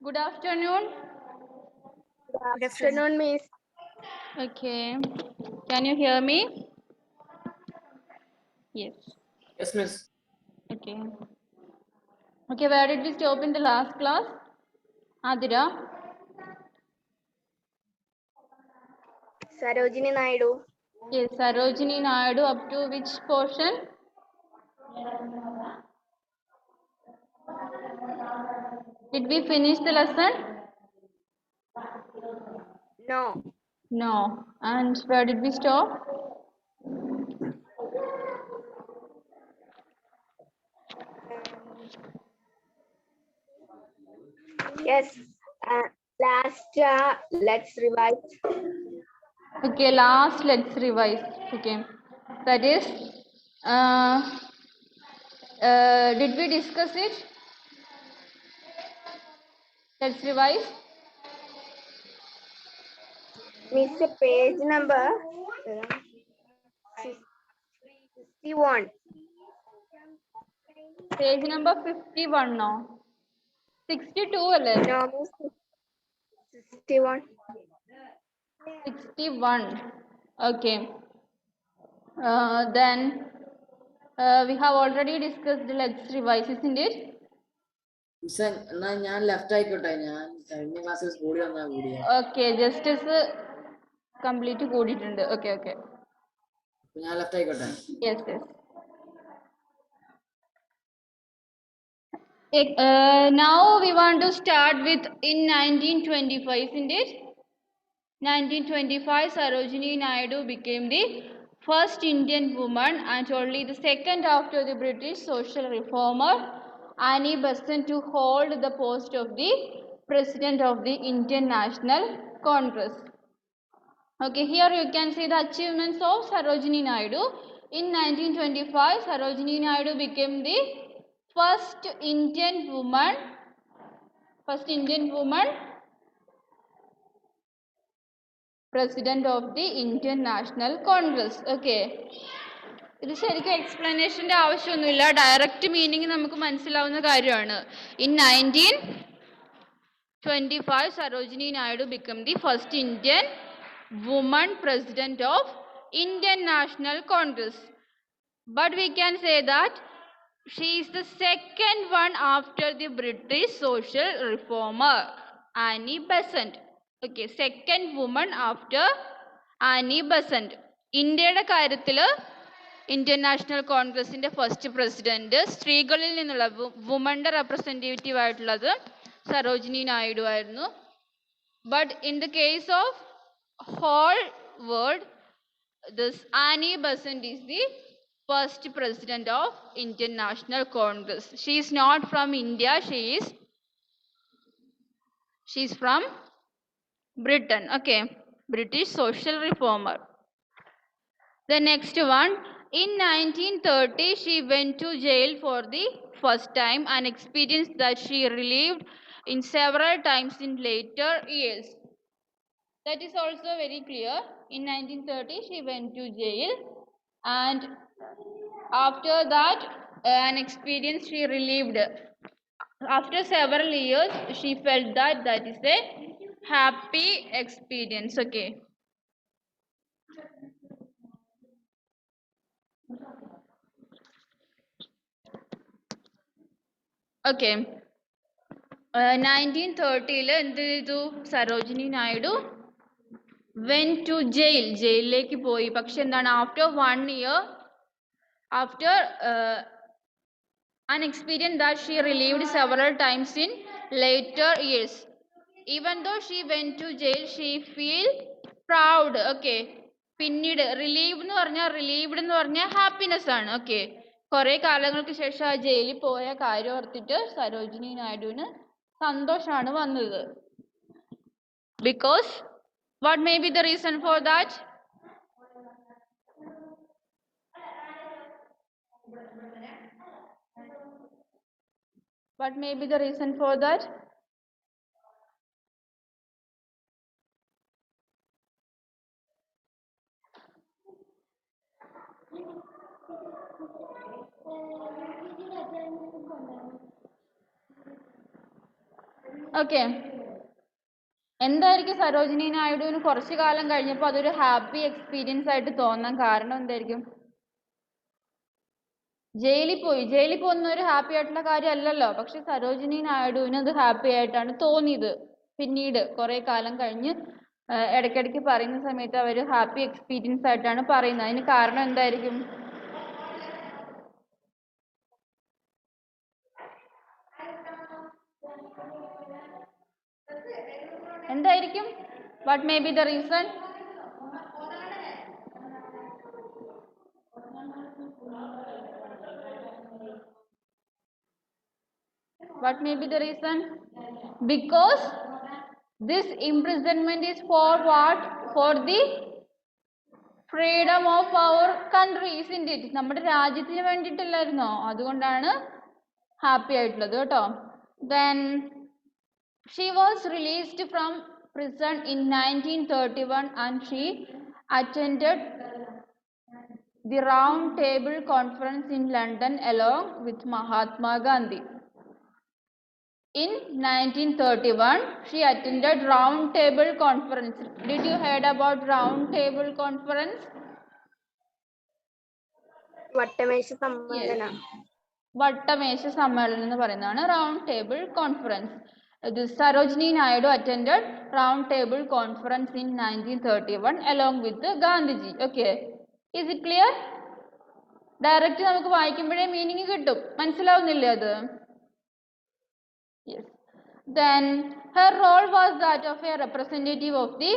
Good afternoon. Good afternoon, Miss. Okay. Can you hear me? Yes. Yes, miss. Okay. Okay, where did we stop in the last class? Adira? Sarojini Naidu. Yes, Sarojini Naidu up to which portion? Did we finish the lesson? No. No. And where did we stop? Yes. Let's revise. Okay, last let's revise. Okay. That is, did we discuss it? Let's revise. Miss, page number 61. Page number 51 now. 62 അല്ലേ? No, Miss. 61. 61. Okay. Then we have already discussed the let's revise, isn't it? Miss എന്നാ ഞാൻ left ആയിക്കോട്ടെ, ഞാൻ കഴിഞ്ഞ ക്ലാസ്സിൽ കൂടി വന്നാ കൂടിയാ. Okay, justice complete കൂടിയിട്ടുണ്ട്. Okay, okay. ഞാൻ ലെഫ്റ്റ് ആയിക്കോട്ടെ. Yes, yes. Now we want to start with in 1925, isn't it? 1925, Sarojini Naidu became the first Indian woman and only the second after the British social reformer Annie Besant to hold the post of the President of the Indian National Congress. Okay, here you can see the achievements of Sarojini Naidu. In 1925, Sarojini Naidu became the first Indian woman President of the Indian National Congress. Okay. ഇത് ശരിക്കും എക്സ്പ്ലനേഷൻ്റെ ആവശ്യമൊന്നുമില്ല, direct meaning നമുക്ക് മനസ്സിലാവുന്ന കാര്യമാണ്. In 1925, Sarojini Naidu became the first Indian woman president of Indian National Congress. But we can say that she is the second one after the British social reformer Annie Besant. Okay, second woman after Annie Besant. ഇന്ത്യയുടെ കാര്യത്തിൽ Indian national കോൺഗ്രസിന്റെ first president സ്ത്രീകളിൽ നിന്നുള്ള വുമന്റെ representative ആയിട്ടുള്ളത് സരോജിനി നായിഡു ആയിരുന്നു. But in the case of whole world, this Annie Besant is the first president of Indian National Congress. She is not from India, she is from Britain. Okay, British social reformer. The next one, in 1930 she went to jail for the first time, an experience that she relived in several times in later years. That is also very clear. In 1930 she went to jail, and after that an experience she relived. After several years she felt that is a happy experience. Okay. Okay. 1930 എന്ത് ചെയ്തു? Sarojini Naidu went to jail. ജയിലിലേക്ക് പോയി. പക്ഷെ എന്താണ്, after 1 year, after an experience that she relived several times in later years. Even though she went to jail, she feel proud. Okay. പിന്നീട് relieve എന്ന് പറഞ്ഞാൽ happiness ആണ്. ഓക്കെ, കുറെ കാലങ്ങൾക്ക് ശേഷം ആ ജയിലിൽ പോയ കാര്യം ഓർത്തിട്ട് സരോജിനി നായിഡുവിന് സന്തോഷമാണ് വന്നത്. Because what may be the reason for that? What may be the reason for that? Okay. എന്തായിരിക്കും സരോജിനി നായിഡുവിന് കുറച്ചു കാലം കഴിഞ്ഞപ്പോൾ അതൊരു ഹാപ്പി എക്സ്പീരിയൻസ് ആയിട്ട് തോന്നാൻ കാരണം എന്തായിരിക്കും? ജയിലിൽ പോകുന്ന ഒരു ഹാപ്പി ആയിട്ടുള്ള കാര്യമല്ലല്ലോ. പക്ഷെ സരോജിനി നായിഡുവിന് അത് ഹാപ്പി ആയിട്ടാണ് തോന്നിയത്. പിന്നീട് കുറെ കാലം കഴിഞ്ഞ് ഇടയ്ക്കിടയ്ക്ക് പറയുന്ന സമയത്ത് അവർ ഹാപ്പി എക്സ്പീരിയൻസ് ആയിട്ടാണ് പറയുന്നത്. അതിന് കാരണം എന്തായിരിക്കും? എന്തായിരിക്കും? What may be the reason? What may be the reason? Because this imprisonment is for what? For the freedom of our country, isn't it? നമ്മുടെ രാജ്യത്തിന് വേണ്ടിയിട്ടല്ലായിരുന്നോ? അതുകൊണ്ടാണ് ഹാപ്പി ആയിട്ടുള്ളത് കേട്ടോ. Then she was released from prison in 1931 and she attended the Round Table Conference in London along with Mahatma Gandhi. In 1931, she attended Round Table Conference. Did you heard about Round Table Conference? വട്ടമേശ സമ്മേളനം. വട്ടമേശ സമ്മേളനം എന്ന് പറയുന്നതാണ് Round Table Conference. Sarojini Naidu attended Round Table Conference in 1931 along with Gandhiji. Okay. Is it clear? Direct നമുക്ക് വായിക്കുമ്പോഴേ meaning കിട്ടും. മനസ്സിലാവുന്നില്ലേ അത്? Yes. Then her role was that of a representative of the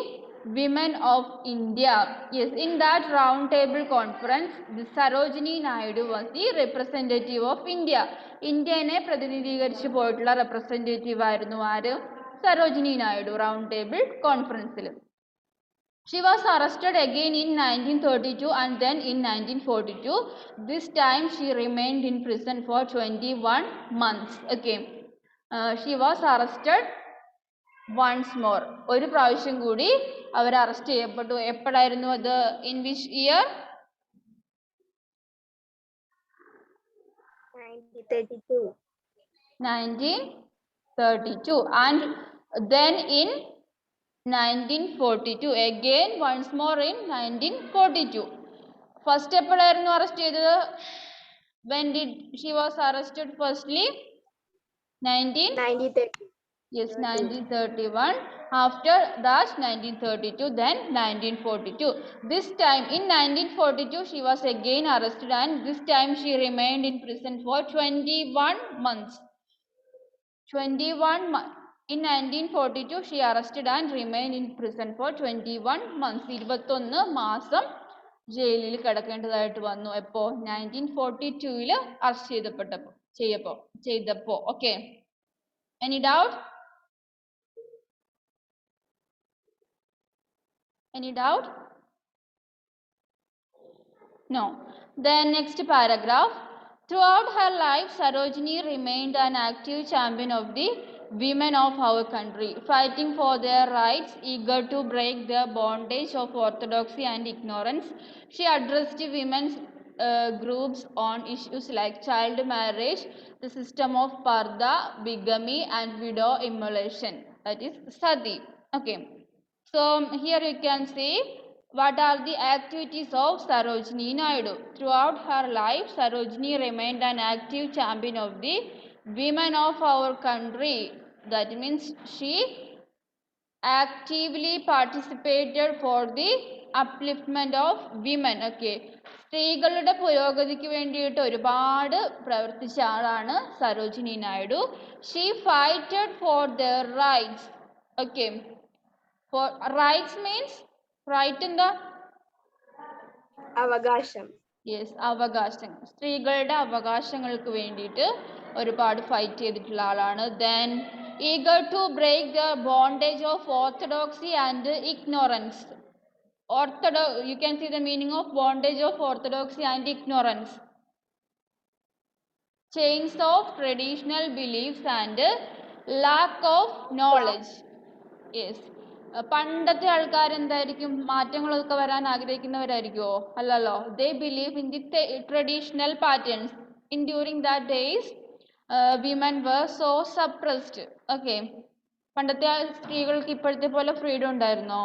women of India. Yes, in that round table conference, the Sarojini Naidu was the representative of India. ഇന്ത്യനെ പ്രതിനിധീകരിച്ച് പോയിട്ടുള്ള representative ആയിരുന്നു ആര്? Sarojini Naidu round table കോൺഫറൻസിൽ. She was arrested again in 1932 and then in 1942. This time she remained in prison for 21 months. Okay. She was arrested once more. ഒരു പ്രാവശ്യം കൂടി അവർ arrest ചെയ്യപ്പെട്ടു. എപ്പോഴായിരുന്നു അത്? In which year? 1932. 1932 and then in 1942 again once more in 1942. First എപ്പോഴായിരുന്നു arrest ചെയ്തത്? When did she was arrested firstly? 1930. Yes, 1931. After that 1932, then 1942. This time in 1942 she was again arrested and this time she remained in prison for 21 months. 21 months. In 1942 she arrested and remained in prison for 21 months. 21 മാസം ജയിലിൽ കിടക്കേണ്ടതായിട്ട് വന്നു. എപ്പോ? 1942 arrest ചെയ്തപ്പോ. Okay. Any doubt? Any doubt? No. Then next paragraph. Throughout her life, Sarojini remained an active champion of the women of our country, fighting for their rights, eager to break the bondage of orthodoxy and ignorance. She addressed women's groups on issues like child marriage, the system of parda, bigamy and widow immolation, that is sati. Okay. So here you can see what are the activities of Sarojini Naidu. Throughout her life, Sarojini remained an active champion of the women of our country. That means she actively participated for the upliftment of women. Okay. സ്ത്രീകളുടെ പുരോഗതിക്ക് വേണ്ടിയിട്ട് ഒരുപാട് പ്രവർത്തിച്ച ആളാണ് Sarojini Naidu. She fighted for their rights. Okay. For rights means right എന്താ? അവകാശം. Yes, അവകാശം. സ്ത്രീകളുടെ അവകാശങ്ങൾക്ക് വേണ്ടിയിട്ട് ഒരുപാട് ഫൈറ്റ് ചെയ്തിട്ടുള്ള ആളാണ്. Then eager to break the bondage of orthodoxy and ignorance. You can see the meaning of bondage of orthodoxy and ignorance. Chains of traditional beliefs and lack of knowledge. Yes. പണ്ടത്തെ ആൾക്കാർ എന്തായിരിക്കും? മാറ്റങ്ങളൊക്കെ വരാൻ ആഗ്രഹിക്കുന്നവരായിരിക്കുമോ? അല്ലല്ലോ. They believe in the traditional patterns. During that days, women were so suppressed. Okay. പണ്ടത്തെ സ്ത്രീകൾക്ക് ഇപ്പോഴത്തെ പോലെ ഫ്രീഡം ഉണ്ടായിരുന്നോ?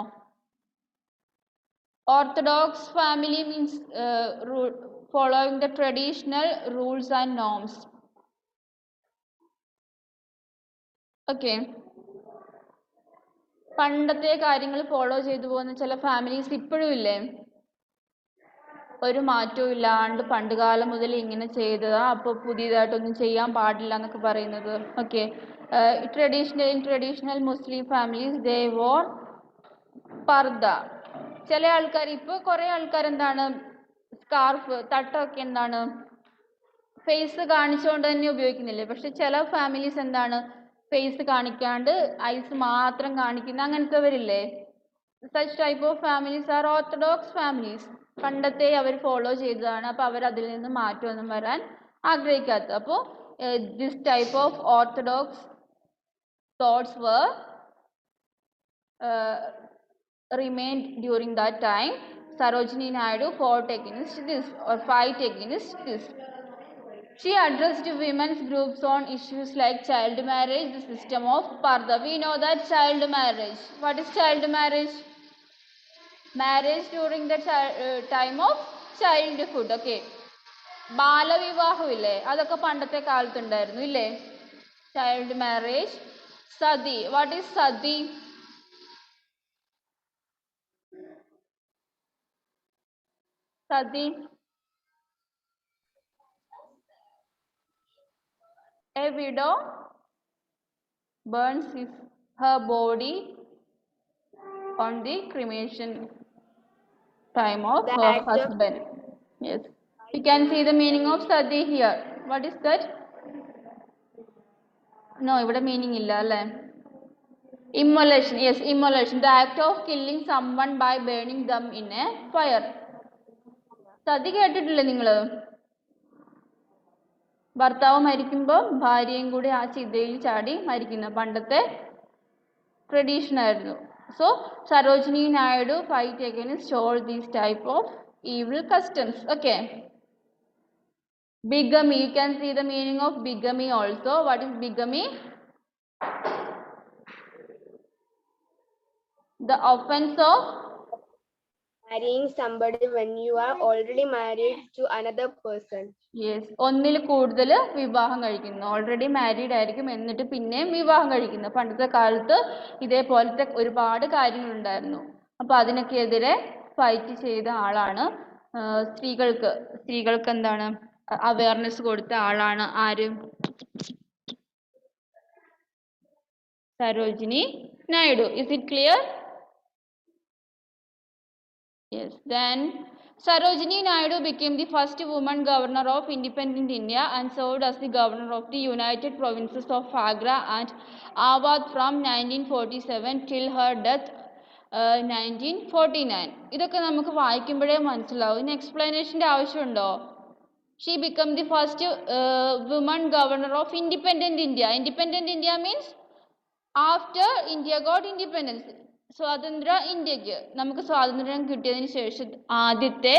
Orthodox family means following the traditional rules and norms. Okay. പണ്ടത്തെ കാര്യങ്ങൾ ഫോളോ ചെയ്തു പോകുന്ന ചില ഫാമിലീസ് ഇപ്പോഴും ഇല്ലേ? ഒരു മാറ്റവും ഇല്ലാണ്ട് പണ്ടുകാലം മുതൽ ഇങ്ങനെ ചെയ്തതാ, അപ്പോൾ പുതിയതായിട്ടൊന്നും ചെയ്യാൻ പാടില്ല എന്നൊക്കെ പറയുന്നത്. ഓക്കെ. ട്രഡീഷണൽ മുസ്ലിം ഫാമിലീസ് ദേ വോർ പർദ്ദ. ചില ആൾക്കാർ, ഇപ്പോൾ കുറേ ആൾക്കാർ എന്താണ്, സ്കാർഫ്, തട്ടമൊക്കെ എന്താണ് ഫേസ് കാണിച്ചുകൊണ്ട് തന്നെ ഉപയോഗിക്കുന്നില്ലേ? പക്ഷെ ചില ഫാമിലീസ് എന്താണ് ഫേസ് കാണിക്കാണ്ട് ഐസ് മാത്രം കാണിക്കുന്ന അങ്ങനത്തെവരില്ലേ? Such type of families are orthodox families. പണ്ടത്തെ അവർ ഫോളോ ചെയ്തതാണ്, അപ്പോൾ അവർ അതിൽ നിന്ന് മാറ്റമൊന്നും വരാൻ ആഗ്രഹിക്കാത്ത. അപ്പോൾ this type of orthodox thoughts were remained during that time. Sarojini Naidu fought against this or fight against this. She addressed women's groups on issues like child marriage, the system of Parda. We know that child marriage. What is child marriage? Marriage during the time of childhood. Okay. ബാലവിവാഹം ഇല്ലേ, അതൊക്കെ പണ്ടത്തെ കാലത്തുണ്ടായിരുന്നു ഇല്ലേ? Child marriage. Sati. What is sati? Sati. A widow burns her body on the cremation time of The her act of- husband. Yes. You can see the meaning of sati here. What is that? No, ഇവിടെ meaning ഇല്ല അല്ലേ? Immolation. Yes, immolation. The act of killing someone by burning them in a fire. Sati കേട്ടിട്ടില്ലേ നിങ്ങള്? ഭർത്താവ് മരിക്കുമ്പോൾ ഭാര്യയും കൂടി ആ ചിതയിൽ ചാടി മരിക്കുന്ന പണ്ടത്തെ ട്രഡീഷൻ ആയിരുന്നു. So Sarojini Naidu fight against all these type of evil customs. Okay. Bigamy. You can see the meaning of bigamy also. What is bigamy? The offense of marrying somebody when you are already married to another person. Yes, ഒന്നിൽ കൂടുതൽ വിവാഹം കഴിക്കുന്നു. Already married ആയിരിക്കും, എന്നിട്ട് പിന്നെയും വിവാഹം കഴിക്കുന്നു. പണ്ടത്തെ കാലത്ത് ഇതേപോലത്തെ ഒരുപാട് കാര്യങ്ങളുണ്ടായിരുന്നു. അപ്പോൾ അതിനൊക്കെ എതിരെ ഫൈറ്റ് ചെയ്ത ആളാണ്. സ്ത്രീകൾക്ക് എന്താണ് അവയർനെസ് കൊടുത്ത ആളാണ് ആര്? Sarojini Naidu. Is it clear? Yes. Then Sarojini Naidu became the first woman governor of independent India and served as the governor of the United Provinces of Agra and Awadh from 1947 till her death 1949. ഇതൊക്കെ നമുക്ക് വായിക്കുമ്പോഴേ മനസ്സിലാവും. ഇതിന് എക്സ്പ്ലനേഷൻ്റെ ആവശ്യമുണ്ടോ? She became the first woman governor of independent India. Independent India means after India got independence. സ്വാതന്ത്ര്യ ഇന്ത്യക്ക് നമുക്ക് സ്വാതന്ത്ര്യം കിട്ടിയതിന് ശേഷം ആദ്യത്തെ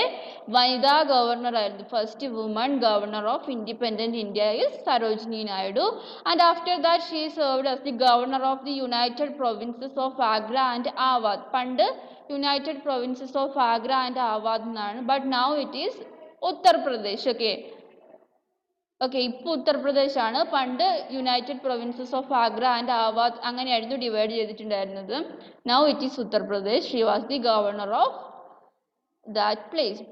വനിതാ ഗവർണർ ആയിരുന്നു. First woman governor of independent India is Sarojini Naidu. And after that she served as the governor of the united provinces of Agra and Awadh. പണ്ട് united provinces of Agra and Awadh എന്നാണ്, but now it is Uttar Pradesh. Okay. Okay, ഇപ്പോൾ ഉത്തർപ്രദേശ് ആണ്. പണ്ട് united provinces of Agra and Awadh അങ്ങനെയായിരുന്നു divide ചെയ്തിട്ടുണ്ടായിരുന്നത്. Now it is Uttar Pradesh. She was the governor of that place.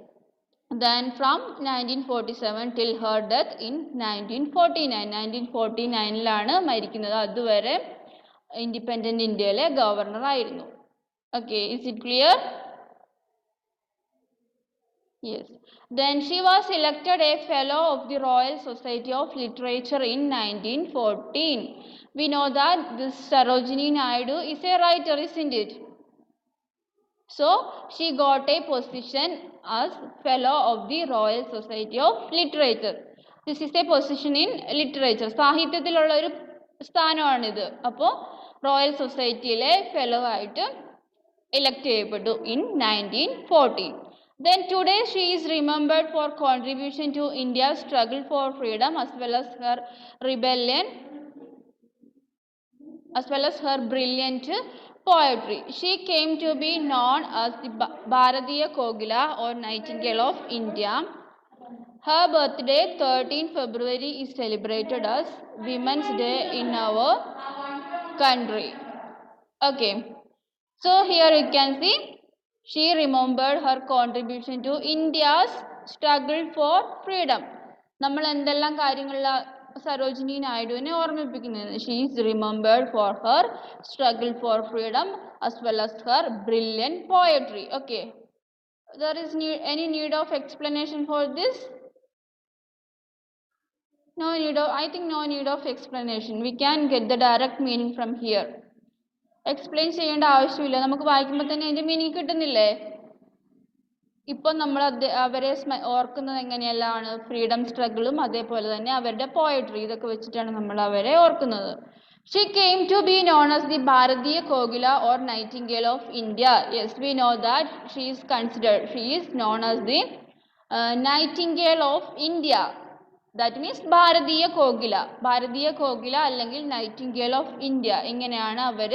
Then from 1947 till her death in 1949. 1949 മരിക്കുന്നത്. അതുവരെ independent ഇന്ത്യയിലെ governor ആയിരുന്നു. Okay, is it clear? Yes. Then she was elected a fellow of the Royal Society of Literature in 1914. We know that this Sarojini Naidu is a writer, isn't it? So she got a position as fellow of the Royal Society of Literature. This is a position in literature. സാഹിത്യത്തിലുള്ള ഒരു സ്ഥാനമാണിത്. അപ്പോൾ royal സൊസൈറ്റിയിലെ fellow ആയിട്ട് elect ചെയ്യപ്പെട്ടു in 1914. Then today she is remembered for contribution to India's struggle for freedom as well as her rebellion as well as her brilliant poetry. She came to be known as the Bharatiya Kogila or Nightingale of India. Her birthday, 13 February, is celebrated as Women's Day in our country. Okay, so here you can see she remembered her contribution to India's struggle for freedom. നമ്മൾ എന്തെല്ലാം കാര്യങ്ങളിലാണ് സരോജിനി നായിഡുവിനെ ഓർമ്മിപ്പിക്കുന്നത്? She is remembered for her struggle for freedom as well as her brilliant poetry. Okay, there is any need of explanation for this? No need of, I think no need of explanation. We can get the direct meaning from here. Explain ചെയ്യേണ്ട ആവശ്യമില്ല, നമുക്ക് വായിക്കുമ്പോൾ തന്നെ അതിൻ്റെ meaning കിട്ടുന്നില്ലേ? ഇപ്പം നമ്മൾ അവരെ ഓർക്കുന്നത് എങ്ങനെയെല്ലാണ്? ഫ്രീഡം സ്ട്രഗിളും അതേപോലെ തന്നെ അവരുടെ പോയട്രി, ഇതൊക്കെ വെച്ചിട്ടാണ് നമ്മൾ അവരെ ഓർക്കുന്നത്. She came to be known as the Bharatiya Kogila or Nightingale of India. Yes, we know that she is known as the Nightingale of India. That means Bharatiya Kogila. Bharatiya Kogila അല്ലെങ്കിൽ Nightingale of India ഇങ്ങനെയാണ് അവർ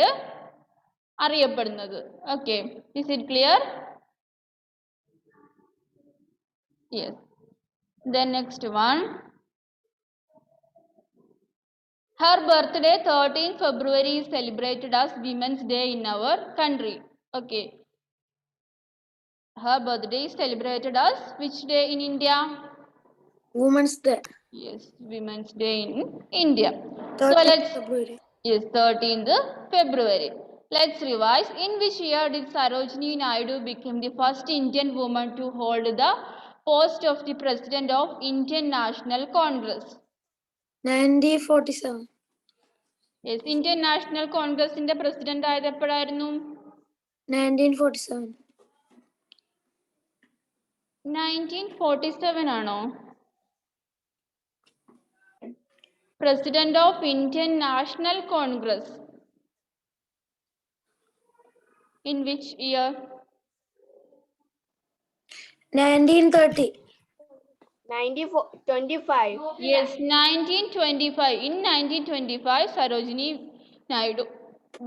അറിയപ്പെടുന്നത്. Okay, is it clear? Yes. Then next one. Her birthday, 13 February, is celebrated as Women's Day in our country. Okay. Her birthday is celebrated as which day in India? Women's Day. Yes, Women's Day in India. 13th February. Yes, 13th February. Let's revise. In which year did Sarojini Naidu become the first Indian woman to hold the post of the President of Indian National Congress? 1947. Yes, Indian National Congress ന്റെ president ആയത് എപ്പോഴായിരുന്നു? 1947. 1947 ആണോ? President of Indian National Congress. In which year? 1930. 1925. Yes, 1925. In 1925, Sarojini Naidu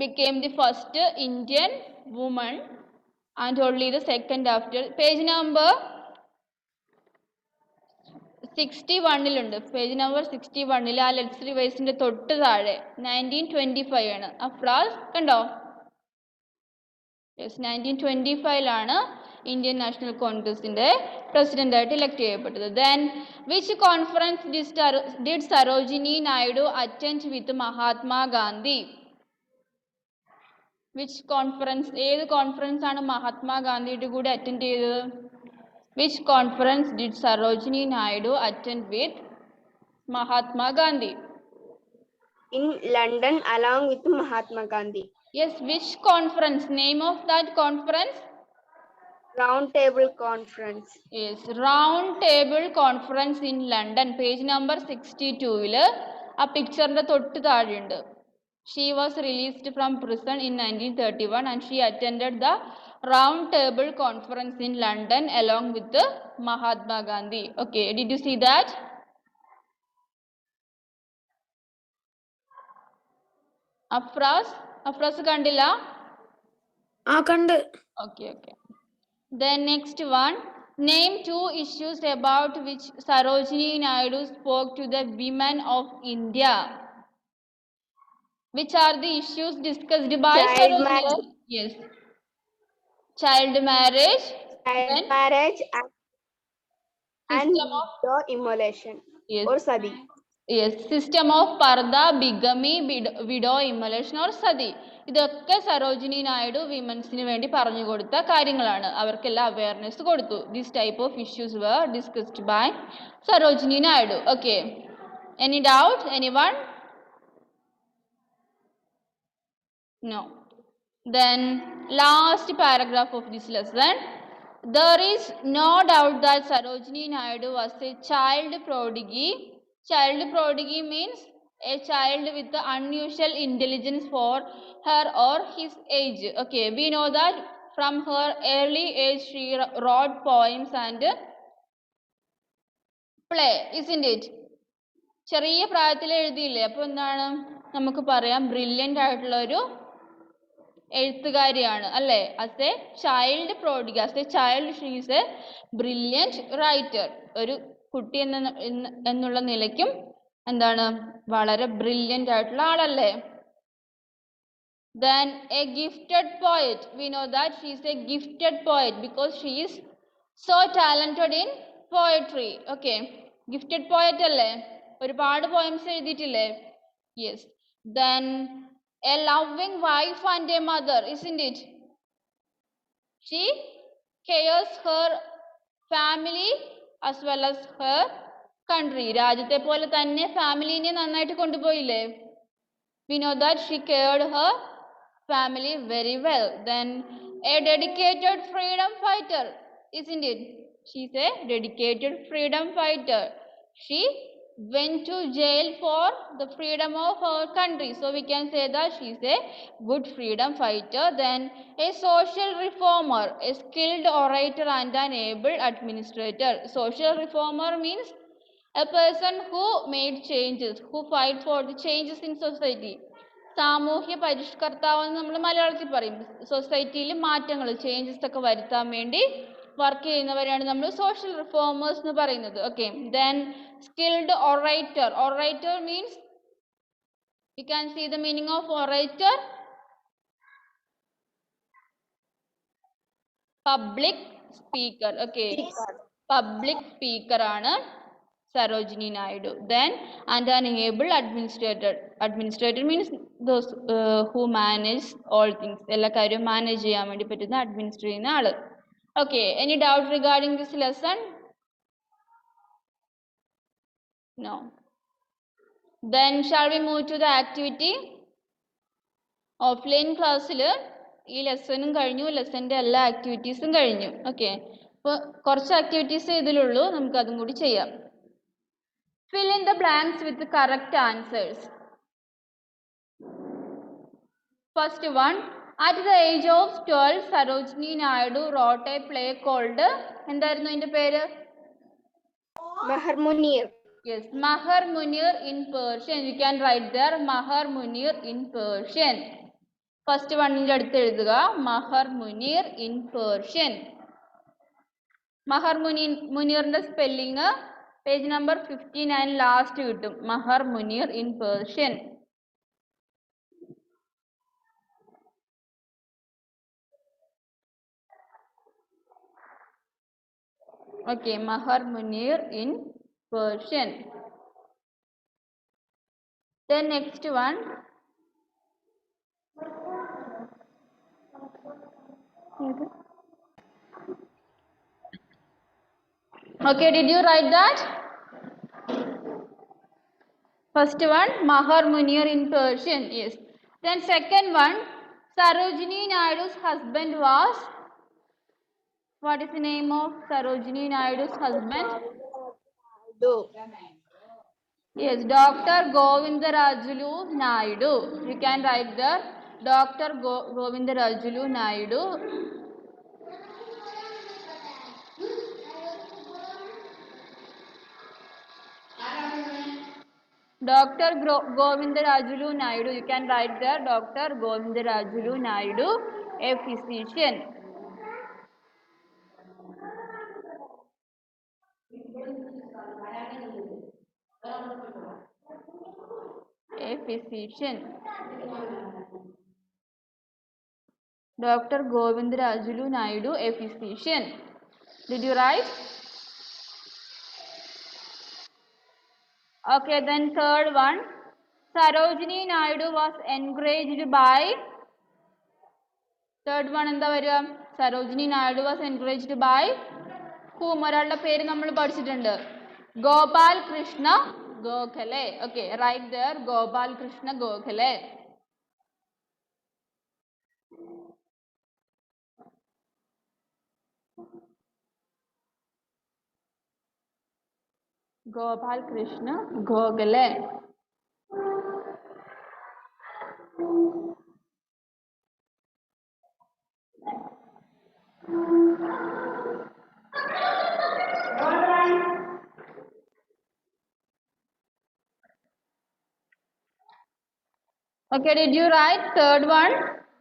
became the first Indian woman and only the second after. Page number 61-ലുണ്ട്. Page number 61-ൽ ആ let's റിവൈസിന്റെ തൊട്ട് താഴെ 1925 ആണ്. അഫ്രാസ് കണ്ടോ? യെസ്, 1925-ലാണ് ഇന്ത്യൻ നാഷണൽ കോൺഗ്രസിന്റെ പ്രസിഡന്റ് ആയിട്ട് ഇലക്ട് ചെയ്യപ്പെട്ടത്. Then which conference did Sarojini Naidu attend with Mahatma Gandhi? Which conference, ഏത് കോൺഫറൻസ് ആണ് മഹാത്മാഗാന്ധിയുടെ കൂടെ അറ്റൻഡ് ചെയ്തത്? Which conference did Sarojini Naidu attend with Mahatma Gandhi? In London along with Mahatma Gandhi. Yes, which conference? Name of that conference? Round Table Conference. Yes, Round Table Conference in London. Page number 62-ൽ ആ പിക്ചറിന്റെ തൊട്ട് താഴെയുണ്ട്. She was released from prison in 1931 and she attended the Round Table Conference in London along with Mahatma Gandhi. Okay, did you see that? Afras കണ്ടില്ല? കണ്ട്. Okay. Then next one. Name two issues about which Sarojini Naidu spoke to the women of India. Which are the issues discussed by Sarojini? Yes. Child marriage and widow immolation. Yes. Or sadi. Yes, system of parda, bigamy, widow immolation or sadi. ഇതൊക്കെ സരോജിനി നായിഡു വിമൻസിന് വേണ്ടി പറഞ്ഞു കൊടുത്ത കാര്യങ്ങളാണ്. അവർക്കെല്ലാം awareness കൊടുത്തു. This type of issues were discussed by Sarojini Naidu. Okay. Any doubt? Anyone? No. Then last paragraph of this lesson. There is no doubt that Sarojini Naidu was a child prodigy. Child prodigy means a child with unusual intelligence for her or his age. Okay, we know that from her early age she wrote poems and play, isn't it? ചെറിയ പ്രായത്തിൽ എഴുതിയില്ലേ? അപ്പോൾ എന്താണ്? നമുക്ക് പറയാം brilliant ആയിട്ടുള്ള ഒരു എഴുത്തുകാരിയാണ് അല്ലേ? As a child prodigy, as a child she is a brilliant writer. ഒരു കുട്ടി എന്നുള്ള നിലയ്ക്കും എന്താണ്, വളരെ ബ്രില്യൻ്റ് ആയിട്ടുള്ള ആളല്ലേ? Then a gifted poet. We know that she is a gifted poet because she is so talented in poetry. Okay. Gifted poet അല്ലേ? ഒരുപാട് poems എഴുതിയിട്ടില്ലേ? Yes. Then a loving wife and a mother, isn't it? She cares her family as well as her country. രാജ്യത്തെ പോലെ തന്നെ ഫാമിലിനെ നന്നായിട്ട് കൊണ്ടുപോയില്ലേ? We know that she cared her family very well. Then a dedicated freedom fighter, isn't it? She's a dedicated freedom fighter. She went to jail for the freedom of her country. So we can say that she's a good freedom fighter. Then a social reformer, a skilled orator and an able administrator. Social reformer means a person who made changes, who fight for the changes in society. സാമൂഹ്യ പരിഷ്കർത്താവെന്ന് നമ്മൾ മലയാളത്തിൽ പറയും. സൊസൈറ്റിയിൽ മാറ്റങ്ങൾ, changes ഒക്കെ വരുത്താൻ വേണ്ടി work ചെയ്യുന്നവരെയാണ് നമ്മൾ സോഷ്യൽ റിഫോമേഴ്സ് എന്ന് പറയുന്നത്. Okay. Then skilled orator. Orator means, you can see the meaning of orator. Public speaker. Okay, public speaker ആണ് Sarojini Naidu. Then and an able administrator. Administrator means those who manage all things. എല്ലാ കാര്യവും manage ചെയ്യാൻ വേണ്ടി പറ്റുന്ന administer ചെയ്യുന്ന ആള്. Okay, any doubt regarding this lesson? No. Then shall we move to the activity? Offline ക്ലാസ്സിൽ ഈ ലെസണും കഴിഞ്ഞു, ലെസൻ്റെ എല്ലാ ആക്ടിവിറ്റീസും കഴിഞ്ഞു. ഓക്കെ, അപ്പോൾ കുറച്ച് ആക്ടിവിറ്റീസ് ഇതിലുള്ളൂ, നമുക്ക് അതും കൂടി ചെയ്യാം. Fill in the blanks with the correct answers. First one, at the age of 12, Sarojini Naidu wrote a play called, എന്തായിരുന്നു ഇതിന്റെ പേര്? Mahar Munir. Yes, Mahar Munir in Persian. You can write there Mahar Munir in Persian. First one ന്റെ അടുത്ത് എഴുതുക Mahar Munir in Persian. Mahar Munirന്റെ spelling page number 59 last കിട്ടും. Mahar Munir in Persian. Okay, Mahar Munir in Persian. Then next one. Okay, did you write that? First one, Mahar Munir in Persian. Yes. Then second one, Sarojini Naidu's husband was, what is the name of Sarojini Naidu's husband? Yes, Dr. Govindarajulu Naidu. You can write there Dr. Govindarajulu Naidu. Dr. Govindarajulu Naidu. You can write there Dr. Govindarajulu Naidu, a physician. A physician. Dr. Govindarajulu Naidu, a physician. Did you write? Okay, then third one, Sarojini Naidu was encouraged by, third one എന്താ വരിക? Sarojini Naidu was encouraged by whom? ഒരാളുടെ പേര് നമ്മൾ പഠിച്ചിട്ടുണ്ട്, Gopal Krishna Gokhale. Okay, right there Gopal Krishna Gokhale. Gopal Krishna Gokhale. Okay, did you write third one?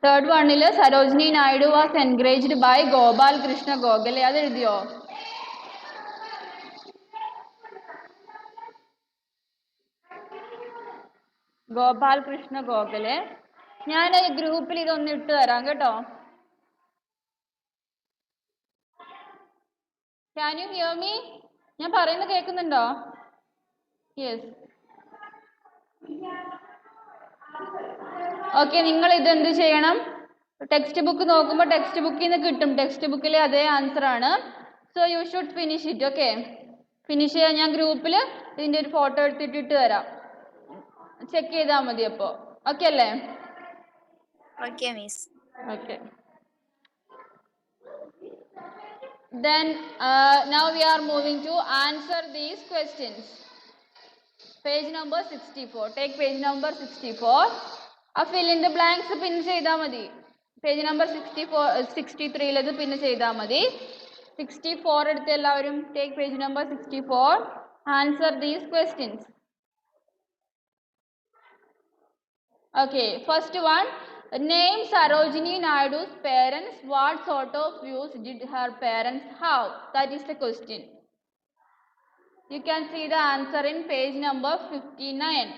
Third one is Sarojini Naidu was encouraged by Gopal Krishna Gokhale. അത് എഴുതിയോ? ഗോപാൽ കൃഷ്ണ ഗോഖലെ. ഞാൻ ഗ്രൂപ്പിൽ ഇതൊന്ന് ഇട്ട് തരാം കേട്ടോ. Can you hear me? ഞാൻ പറയുന്നത് കേൾക്കുന്നുണ്ടോ? Yes. ഓക്കെ, നിങ്ങൾ ഇതെന്ത് ചെയ്യണം? ടെക്സ്റ്റ് ബുക്ക് നോക്കുമ്പോൾ ടെക്സ്റ്റ് ബുക്കിൽ നിന്ന് കിട്ടും. ടെക്സ്റ്റ് ബുക്കിലെ അതേ ആൻസർ ആണ്. So you should finish it. Okay, finish ചെയ്യാൻ ഞാൻ ഗ്രൂപ്പിൽ ഇതിൻ്റെ ഒരു ഫോട്ടോ എടുത്തിട്ടിട്ട് തരാം. ചെക്ക് ചെയ്താൽ മതി അപ്പോൾ. ഓക്കെ അല്ലേ? Okay, miss. Okay. Then now we are moving to answer these questions. Page number 64. Take page number 64. Fill in the blanks pin ചെയ്താൽ മതി. Page number 64, 63 pin ചെയ്താൽ മതി. 64 എടുത്ത് എല്ലാവരും take page number 64. Answer these questions. Okay, first one. Name Sarojini Naidu's parents. What sort of views did her parents have? That is the question. You can see the answer in page number 59.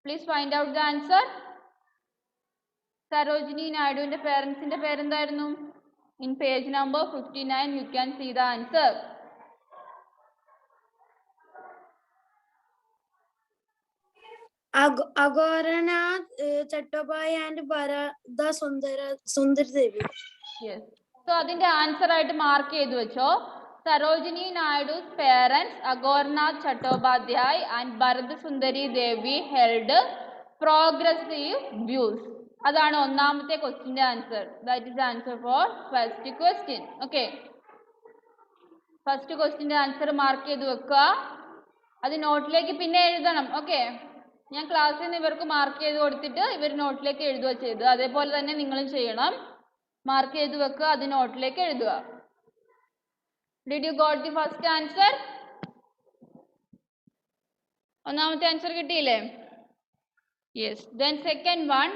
Please find out the answer. Sarojini Naidu's parents in the parent. In page number 59, you can see the answer. Agoranath Chattopadhyay and Bharata Sundari Devi. Yes. So, adinte answer aayittu mark cheyidu vecho. Sarojini Naidu's parents Agoranath Chattopadhyay and Bharata Sundari Devi held progressive views. Adana onnamathe question answer. That is the answer for first question. Okay. First question answer mark cheyidu vekka. Adu note like pinne ezhudanam. Okay. ഞാൻ ക്ലാസ്സിൽ നിന്ന് ഇവർക്ക് mark ചെയ്ത് കൊടുത്തിട്ട് ഇവർ നോട്ടിലേക്ക് എഴുതുക ചെയ്തു. അതേപോലെ തന്നെ നിങ്ങളും ചെയ്യണം. മാർക്ക് ചെയ്ത് വെക്കുക, അത് നോട്ടിലേക്ക് എഴുതുക. Did you got the first answer? ഒന്നാമത്തെ ആൻസർ കിട്ടിയില്ലേ? Yes. Then second one.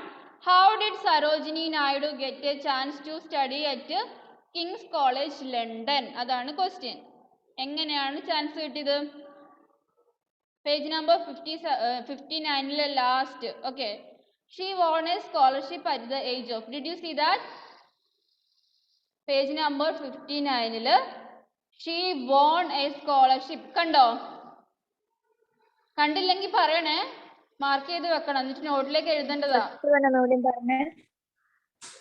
How did Sarojini Naidu get a chance to study at King's College London? അതാണ് question. എങ്ങനെയാണ് ചാൻസ് കിട്ടിയത്? Page number 59 last. Okay. She won a scholarship at the age of. Did you see that? Page number 59. She won a scholarship. കണ്ടോ? കണ്ടില്ലെങ്കിൽ പറയണേ. Mark ചെയ്ത് വെക്കണം. എന്നിട്ട് നോട്ടിലേക്ക് എഴുതേണ്ടതാ.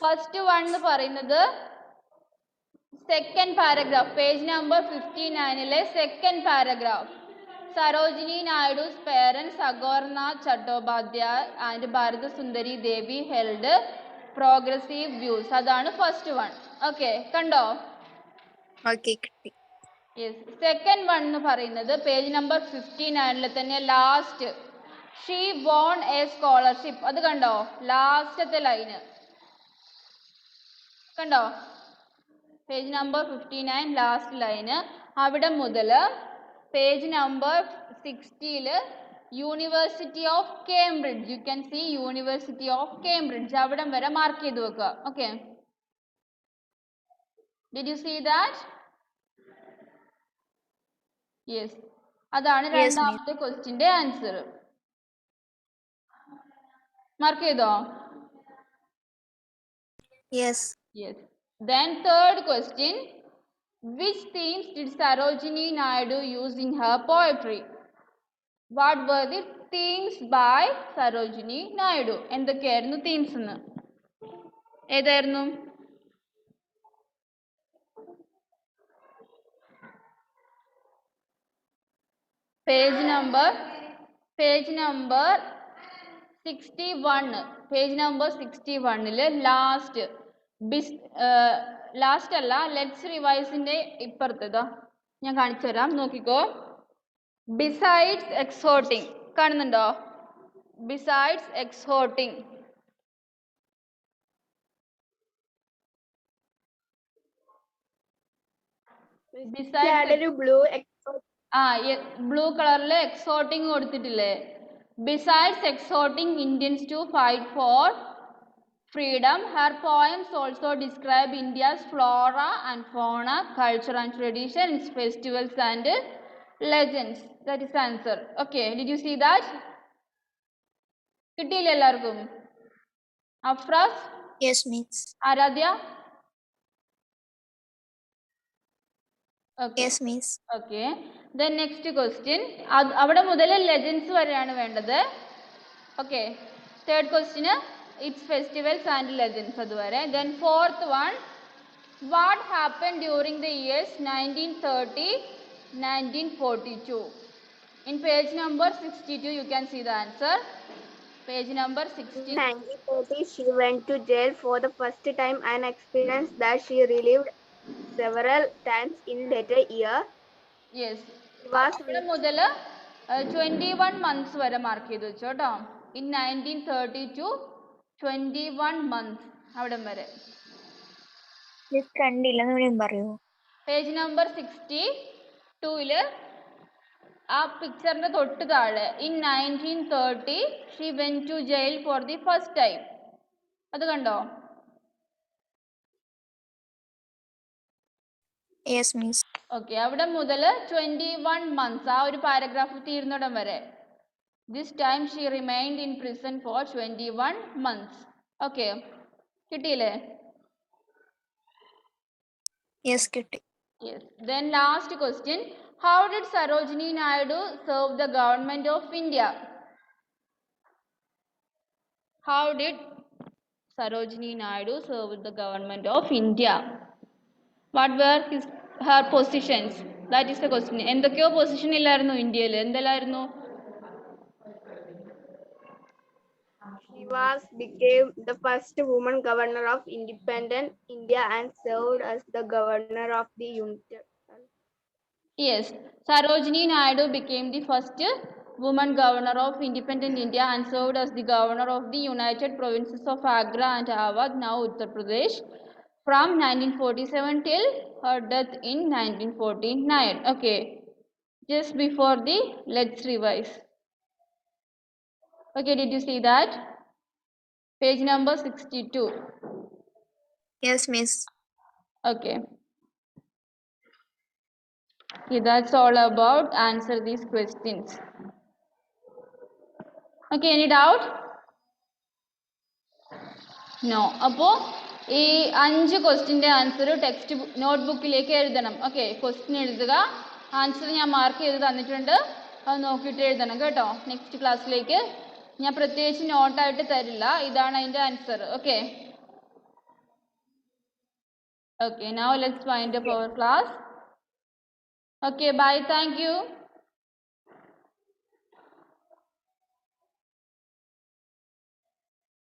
First one എന്ന് പറയുന്നത് second paragraph. Page number 59 second paragraph. Sarojini Naidu's parents Agoranath Chattopadhyay and Bharata Sundari Devi held progressive views. Adana first one. Okay, kando? Okay. Yes. Second one nu parayunnathu page number 59 il thanne last. She won a scholarship. Adu kando? Last the line. Kando? Page number 59 last line. Avida mudala page number 60 University of Cambridge. You can see University of Cambridge. Avadam vare mark cheyidu vekka. Okay. Did you see that? Yes. Adana രണ്ടാമത്തെ ക്വസ്റ്റ്യന്റെ answer. Mark ചെയ്തോ? Yes. Yes. Then third question. Which themes did Sarojini Naidu use in her poetry? What were the themes by Sarojini Naidu? എന്തൊക്കെയായിരുന്നു themes എന്ന്? ഏതായിരുന്നു? Page number 61. Page number 61 last. Last അല്ല, let's റിവൈസിന്റെ ഇപ്പുറത്തേതാ ഞാൻ കാണിച്ചു തരാം, നോക്കിക്കോ. Besides എക്സോട്ടിങ് കാണുന്നുണ്ടോ? ബിസൈഡ്സ് എക്സോട്ടിങ്. ബ്ലൂ ബ്ലൂ കളറിൽ എക്സോട്ടിങ് കൊടുത്തിട്ടില്ലേ? Besides exhorting Indians to fight for freedom, her poems also describe India's flora and fauna, culture and traditions, festivals and legends. That is the answer. Okay, did you see that? കിട്ടിയില്ലേ എല്ലാവർക്കും? Afras, Yes, Miss. Aaradhya? Okay. Yes, Miss. Okay. Then next question. അവിടെ മുതൽ legends വരെയാണ് വേണ്ടത്. Okay. Third question, its festivals and legends അതുവരെ. Then fourth one, what happened during the years 1930, 1942? In page number 62, you can see the answer. Page number 60. In 1930, she went to jail for the first time, an experience that she relived several times in later years. Yes. She was അവിടെ മുതൽ 21 months വരെ mark ചെയ്ത് വെച്ചോ കേട്ടോ. In 1930 to 21 months അവിടം വരെ. Miss കണ്ടില്ല, ഒന്നുകൂടി പറയൂ. പേജ് നമ്പർ 62 ആ പിക്ചറിന്റെ തൊട്ട് താഴെ in 1930 she went to jail for the first time. അത് കണ്ടോ? Yes miss. ഓക്കെ, അവിടെ മുതൽ 21 months ആ ഒരു പാരഗ്രാഫ് തീരുന്നിടം വരെ. This time she remained in prison for 21 months. Okay, കിട്ടിയില്ലേ? യെസ് കിട്ടി. Yes. Then last question. How did Sarojini Naidu serve the government of India? How did Sarojini Naidu serve the government of India? What were her positions? That is the question. എന്തൊക്കെയോ position ഇല്ലായിരുന്നു ഇന്ത്യയിൽ? എന്തെല്ലായിരുന്നു? She became the first woman governor of independent India and served as the governor of the United. Yes, Sarojini Naidu became the first woman governor of independent India and served as the governor of the United Provinces of Agra and Awadh, now Uttar Pradesh, from 1947 till her death in 1949. Okay, just before the let's revise. Okay, did you see that? Page number 62. Yes miss. Okay. Okay, that's all about answer these questions. Okay, any doubt? No. അപ്പോൾ ഈ 5 ക്വസ്റ്റിൻ്റെ answer text നോട്ട്ബുക്കിലേക്ക് എഴുതണം. Okay, question എഴുതുക, answer ഞാൻ mark ചെയ്ത് തന്നിട്ടുണ്ട്, അത് നോക്കിയിട്ട് എഴുതണം കേട്ടോ. നെക്സ്റ്റ് ക്ലാസ്സിലേക്ക് ഞാൻ പ്രത്യേകിച്ച് നോട്ടായിട്ട് തരില്ല, ഇതാണ് അതിൻ്റെ answer. Okay. Okay, now let's wind up our class. Okay, bye. Thank you.